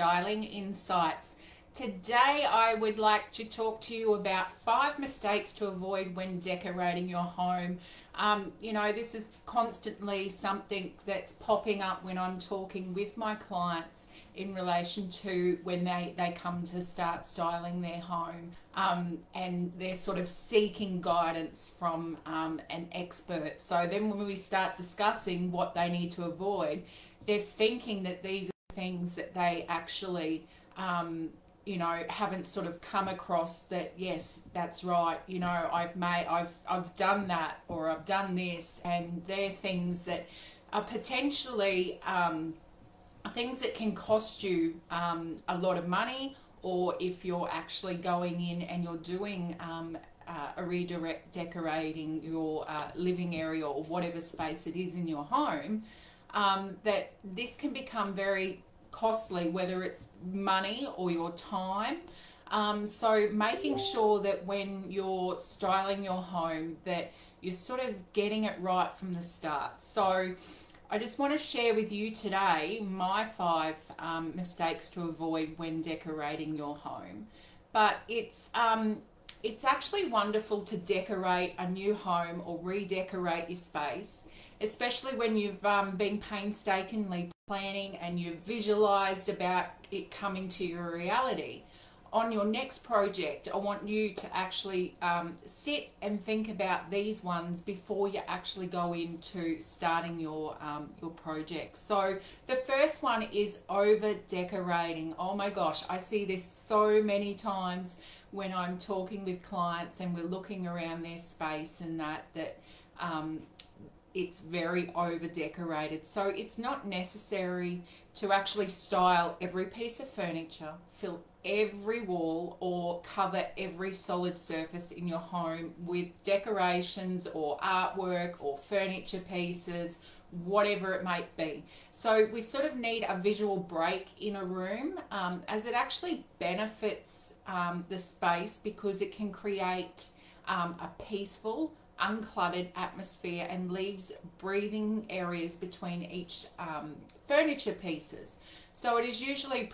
styling insights. Today I would like to talk to you about 5 mistakes to avoid when decorating your home. This is constantly something that's popping up when I'm talking with my clients in relation to when they come to start styling their home, and they're sort of seeking guidance from an expert. So then when we start discussing what they need to avoid, they're thinking that these are things that they actually haven't sort of come across, that yes, that's right, I've done that, or I've done this, and they're things that are potentially things that can cost you a lot of money, or if you're actually going in and you're doing a redirect decorating your living area or whatever space it is in your home, that this can become very costly, whether it's money or your time. So making sure that when you're styling your home that you're sort of getting it right from the start. So I just want to share with you today my 5 mistakes to avoid when decorating your home. But it's actually wonderful to decorate a new home or redecorate your space, especially when you've been painstakingly planning and you've visualized about it coming to your reality. On your next project, I want you to actually sit and think about these ones before you actually go into starting your project. So the first one is over decorating. Oh my gosh, I see this so many times when I'm talking with clients and we're looking around their space, and that it's very over decorated. So it's not necessary to actually style every piece of furniture, fill every wall, or cover every solid surface in your home with decorations or artwork or furniture pieces, whatever it might be. So we sort of need a visual break in a room, as it actually benefits the space, because it can create a peaceful, uncluttered atmosphere and leaves breathing areas between each furniture pieces. So it is usually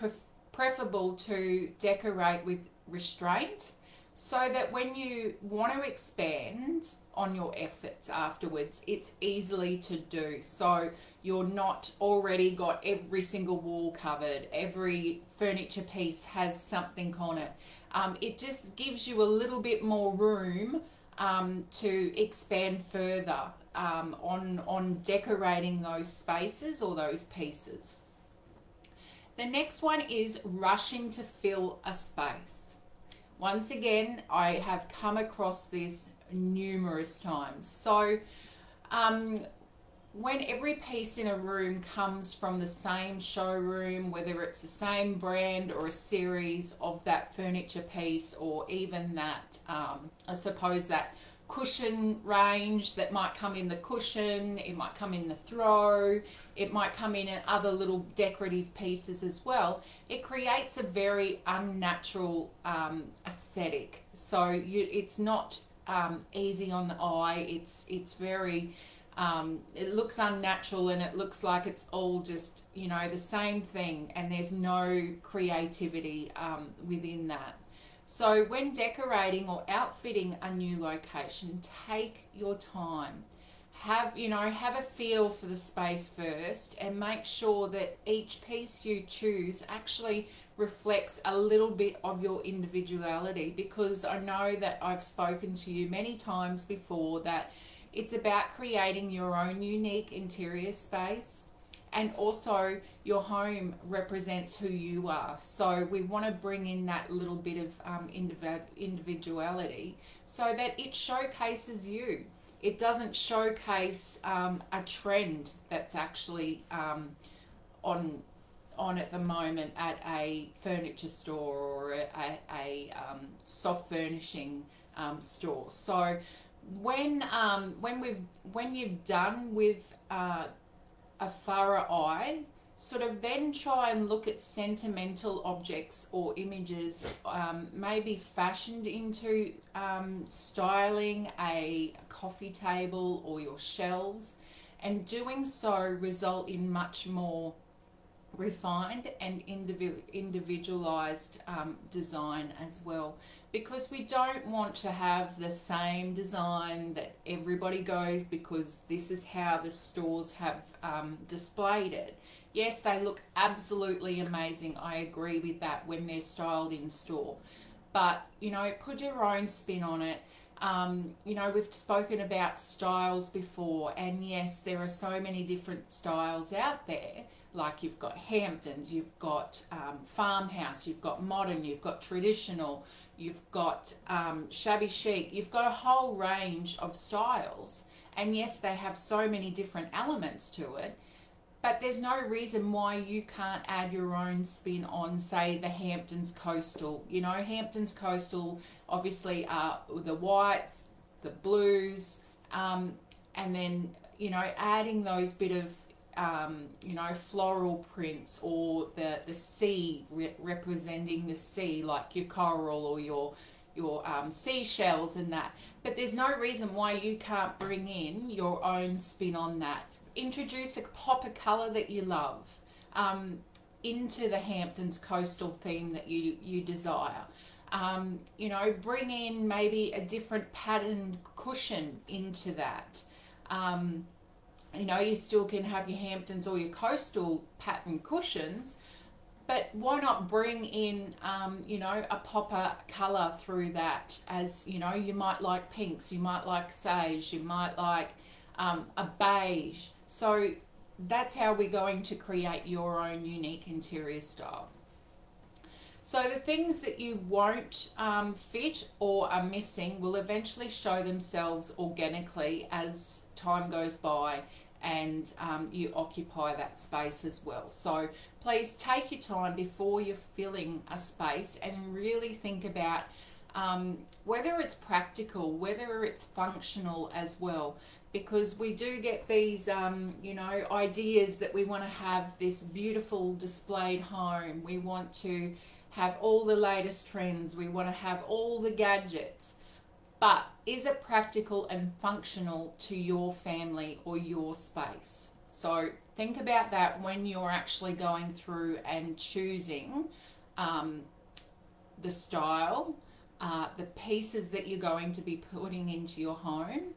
preferable to decorate with restraint, so that when you want to expand on your efforts afterwards, it's easily to do. So you're not already got every single wall covered, every furniture piece has something on it. It just gives you a little bit more room to expand further on decorating those spaces or those pieces. The next one is rushing to fill a space. Once again, I have come across this numerous times. So when every piece in a room comes from the same showroom, whether it's the same brand or a series of that furniture piece, or even that, I suppose that cushion range that might come in the cushion, it might come in the throw, it might come in other little decorative pieces as well, it creates a very unnatural aesthetic. So it's not easy on the eye, it's very it looks unnatural, and it looks like it's all just the same thing, and there's no creativity within that. So when decorating or outfitting a new location, take your time. Have a feel for the space first, and make sure that each piece you choose actually reflects a little bit of your individuality, because I know that I've spoken to you many times before that it's about creating your own unique interior space, and also your home represents who you are. So we want to bring in that little bit of individuality, so that it showcases you. It doesn't showcase a trend that's actually on at the moment at a furniture store or a soft furnishing store. So when you've done with a thorough eye, sort of then try and look at sentimental objects or images, maybe fashioned into styling a coffee table or your shelves, and doing so result in much more refined and individualized design as well, because we don't want to have the same design that everybody goes, because this is how the stores have displayed it. Yes, they look absolutely amazing, I agree with that, when they're styled in store, but you know, put your own spin on it. You know, we've spoken about styles before, and yes, there are so many different styles out there. Like you've got Hamptons, you've got farmhouse, you've got modern, you've got traditional, you've got shabby chic, you've got a whole range of styles. And yes, they have so many different elements to it, but there's no reason why you can't add your own spin on, say, the Hamptons Coastal. You know, Hamptons Coastal obviously are the whites, the blues, and then, you know, adding those bit of you know, floral prints, or the sea, representing the sea, like your coral or your seashells and that. But there's no reason why you can't bring in your own spin on that. Introduce a pop of colour that you love into the Hamptons Coastal theme that you desire. You know, bring in maybe a different patterned cushion into that. You know, you still can have your Hamptons or your coastal pattern cushions, but why not bring in, you know, a popper colour through that? As, you know, you might like pinks, you might like sage, you might like a beige. So that's how we're going to create your own unique interior style. So the things that you won't fit or are missing will eventually show themselves organically as time goes by and you occupy that space as well. So please take your time before you're filling a space and really think about whether it's practical, whether it's functional as well. Because we do get these, you know, ideas that we want to have this beautiful displayed home. We want to have all the latest trends. We want to have all the gadgets. But is it practical and functional to your family or your space? So think about that when you're actually going through and choosing the style, the pieces that you're going to be putting into your home.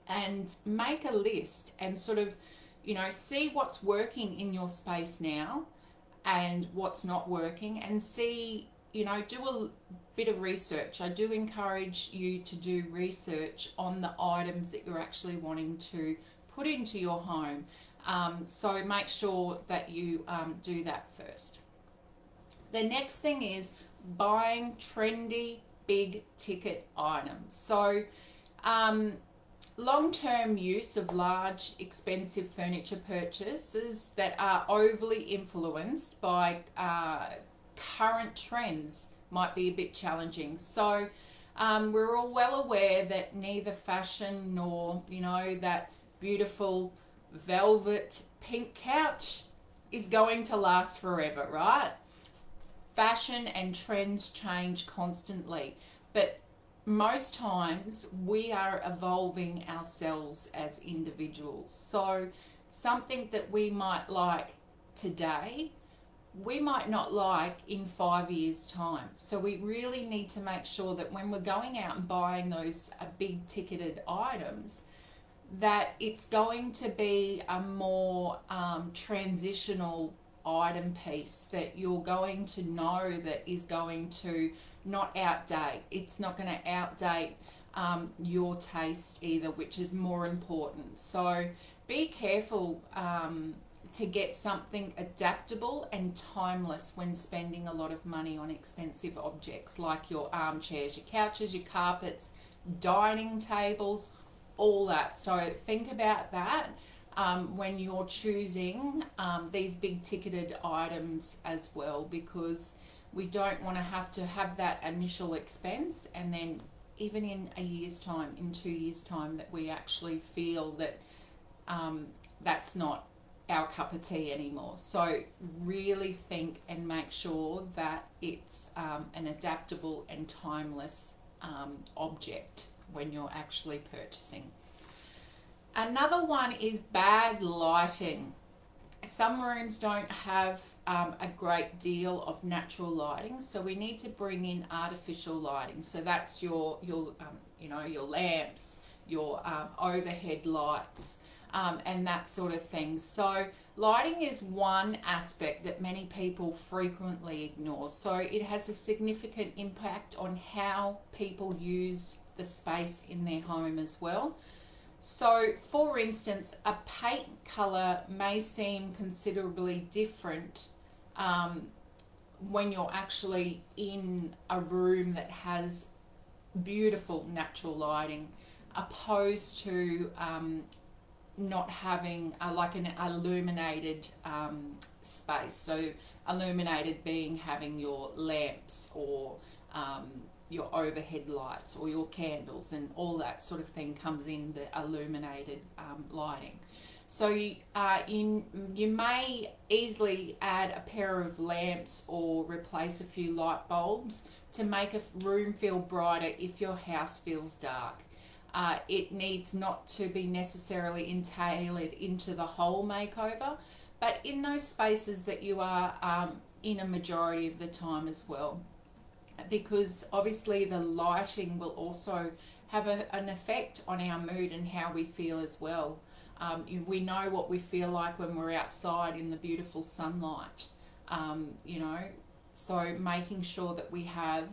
And make a list and sort of, you know, see what's working in your space now and what's not working, and see, you know, do a bit of research. I do encourage you to do research on the items that you're actually wanting to put into your home. So make sure that you do that first. The next thing is buying trendy, big ticket items. So, long-term use of large, expensive furniture purchases that are overly influenced by current trends might be a bit challenging. So we're all well aware that neither fashion nor, you know, that beautiful velvet pink couch is going to last forever, right? Fashion and trends change constantly, but most times we are evolving ourselves as individuals. So something that we might like today, we might not like in 5 years' time. So we really need to make sure that when we're going out and buying those big ticketed items, that it's going to be a more transitional item piece that you're going to know that is going to not outdate. It's not going to outdate your taste either, which is more important. So be careful to get something adaptable and timeless when spending a lot of money on expensive objects like your armchairs, your couches, your carpets, dining tables, all that. So think about that when you're choosing these big ticketed items as well, because we don't want to have that initial expense and then even in a year's time, in 2 years' time, that we actually feel that that's not our cup of tea anymore. So really think and make sure that it's an adaptable and timeless object when you're actually purchasing. Another one is bad lighting. Some rooms don't have a great deal of natural lighting, so we need to bring in artificial lighting. So that's your you know, your lamps, your overhead lights, and that sort of thing. So lighting is one aspect that many people frequently ignore. So it has a significant impact on how people use the space in their home as well. So, for instance, a paint colour may seem considerably different when you're actually in a room that has beautiful natural lighting, opposed to not having like an illuminated space. So, illuminated being having your lamps or your overhead lights or your candles, and all that sort of thing comes in the illuminated lighting. So you may easily add a pair of lamps or replace a few light bulbs to make a room feel brighter if your house feels dark. It needs not to be necessarily entailed into the whole makeover, but in those spaces that you are in a majority of the time as well. Because obviously the lighting will also have an effect on our mood and how we feel as well. We know what we feel like when we're outside in the beautiful sunlight, you know, so making sure that we have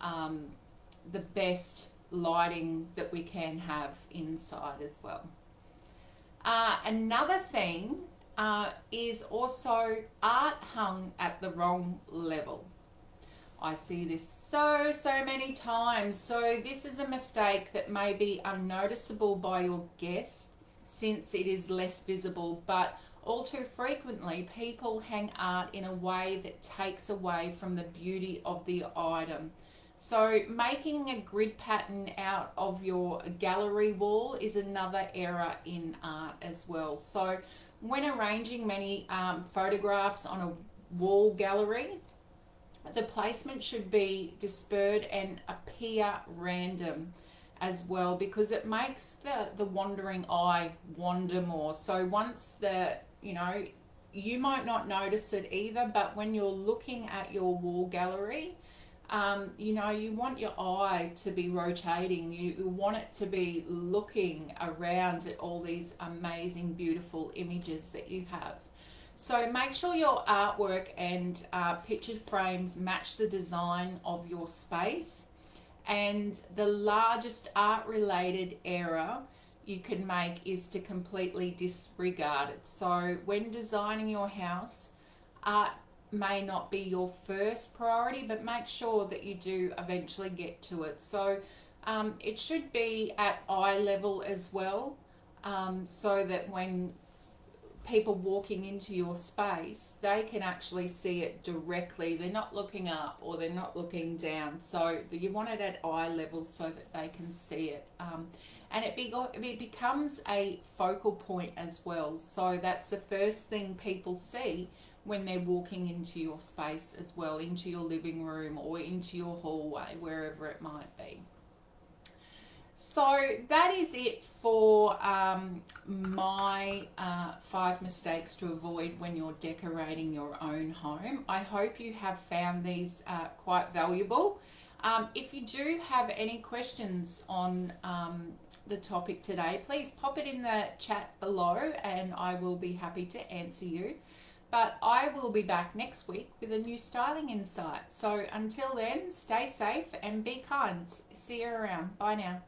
the best lighting that we can have inside as well. Another thing is also art hung at the wrong level. I see this so many times. So this is a mistake that may be unnoticeable by your guests since it is less visible, but all too frequently people hang art in a way that takes away from the beauty of the item. So making a grid pattern out of your gallery wall is another error in art as well. So when arranging many photographs on a wall gallery, the placement should be dispersed and appear random as well, because it makes the wandering eye wander more. So once you know, you might not notice it either, but when you're looking at your wall gallery, you know, you want your eye to be rotating. You want it to be looking around at all these amazing, beautiful images that you have. So make sure your artwork and pictured frames match the design of your space. And the largest art related error you can make is to completely disregard it. So when designing your house, art may not be your first priority, but make sure that you do eventually get to it. So it should be at eye level as well, so that when people walking into your space, they can actually see it directly. They're not looking up or they're not looking down. So you want it at eye level so that they can see it. And it becomes a focal point as well. So that's the first thing people see when they're walking into your space as well, into your living room or into your hallway, wherever it might be. So that is it for my 5 mistakes to avoid when you're decorating your own home. I hope you have found these quite valuable. If you do have any questions on the topic today, please pop it in the chat below and I will be happy to answer you. But I will be back next week with a new styling insight. So until then, stay safe and be kind. See you around. Bye now.